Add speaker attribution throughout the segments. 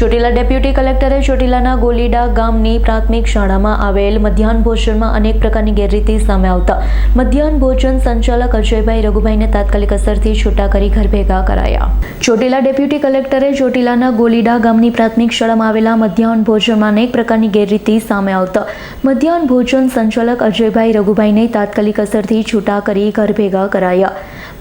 Speaker 1: Chotila deputy કલેક્ટરે ચોટીલાના ગોલીડા ગામની પ્રાથમિક શાળામાં આવેલ મધ્યાહન ભોજનમાં અનેક પ્રકારની ગેરરીતિ સામે આવતા મધ્યાહન ભોજન સંચાલક અજયભાઈ રઘુભાઈને તાત્કાલિક અસરથી છૂટા કરી ઘર ભેગા કરાયા। ચોટીલા ડેપ્યુટી કલેક્ટરે ચોટીલાના ગોલીડા ગામની પ્રાથમિક શાળામાં આવેલા મધ્યાહન ભોજનમાં અનેક પ્રકારની ગેરરીતિ સામે આવતા મધ્યાહન ભોજન સંચાલક અજયભાઈ રઘુભાઈને તાત્કાલિક અસરથી છૂટા કરી ઘર ભેગા કરાયા।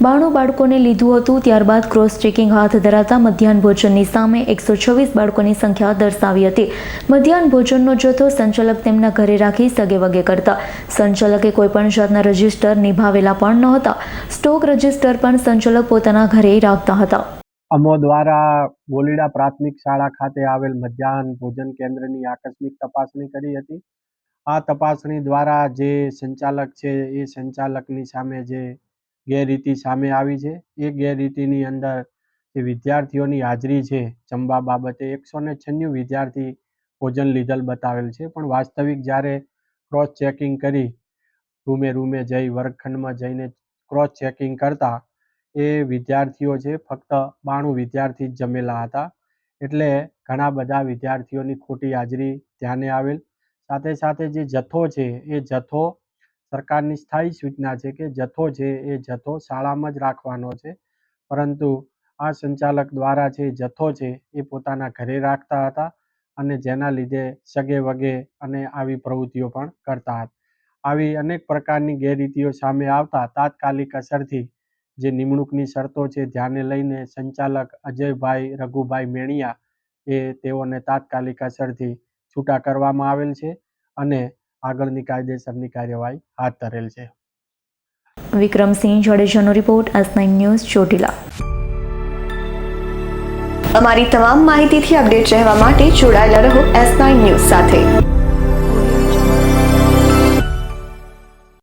Speaker 1: 92 બાળકોને લીધું હતું, ત્યારબાદ ક્રોસ ચેકિંગ હાથ ધરાતા મધ્યાહન ભોજનની સામે 126 બાળકોની સંખ્યા દર્શાવી હતી। મધ્યાહન ભોજનનો જથ્થો સંચાલક તેમના ઘરે રાખી સગે વગે કરતા સંચાલકે કોઈપણ જાતના રજિસ્ટર નિભાવેલા પણ નહોતા। સ્ટોક રજિસ્ટર પણ સંચાલક પોતાના ઘરે રાખતા હતા।
Speaker 2: અમો દ્વારા ગોલીડા પ્રાથમિક શાળા ખાતે આવેલ મધ્યાહન ભોજન કેન્દ્રની આકસ્મિક તપાસણી કરી હતી। આ તપાસણી દ્વારા જે સંચાલક છે એ સંચાલકની સામે જે ગેરરીતિ સામે આવી છે એ ગેરરીતિની અંદર જે વિદ્યાર્થીઓની હાજરી છે જમવા બાબતે 196 વિદ્યાર્થી ભોજન લીધેલ બતાવેલ છે, પણ વાસ્તવિક જ્યારે ક્રોસ ચેકિંગ કરી રૂમે જઈ વર્ગખંડમાં જઈને ક્રોસ ચેકિંગ કરતા એ વિદ્યાર્થીઓ છે ફક્ત 92 વિદ્યાર્થી જ જમેલા હતા। એટલે ઘણા બધા વિદ્યાર્થીઓની ખોટી હાજરી ધ્યાને આવેલ। સાથે સાથે જે જથ્થો છે એ જથ્થો સરકારની સ્થાયી સૂચના છે કે જથ્થો છે એ જથ્થો શાળામાં જ રાખવાનો છે, પરંતુ આ સંચાલક દ્વારા છે જથ્થો છે એ પોતાના ઘરે રાખતા હતા અને જેના લીધે સગે વગે અને આવી પ્રવૃત્તિઓ પણ કરતા હતા। આવી અનેક પ્રકારની ગેરરીતિઓ સામે આવતા તાત્કાલિક અસરથી જે નિમણૂકની શરતો છે ધ્યાને લઈને સંચાલક અજયભાઈ રઘુભાઈ મેણિયા એ તેઓને તાત્કાલિક અસરથી છૂટા કરવામાં આવેલ છે અને આગળની કાયદેસરની કાર્યવાહી હાથ ધરેલ છે।
Speaker 1: વિક્રમસિંહ જાડેજાનો રિપોર્ટ, S9 ન્યૂઝ, ચોટીલા।
Speaker 3: અમારી તમામ માહિતીથી અપડેટ રહેવા માટે જોડાયેલા રહો S9 ન્યૂઝ સાથે।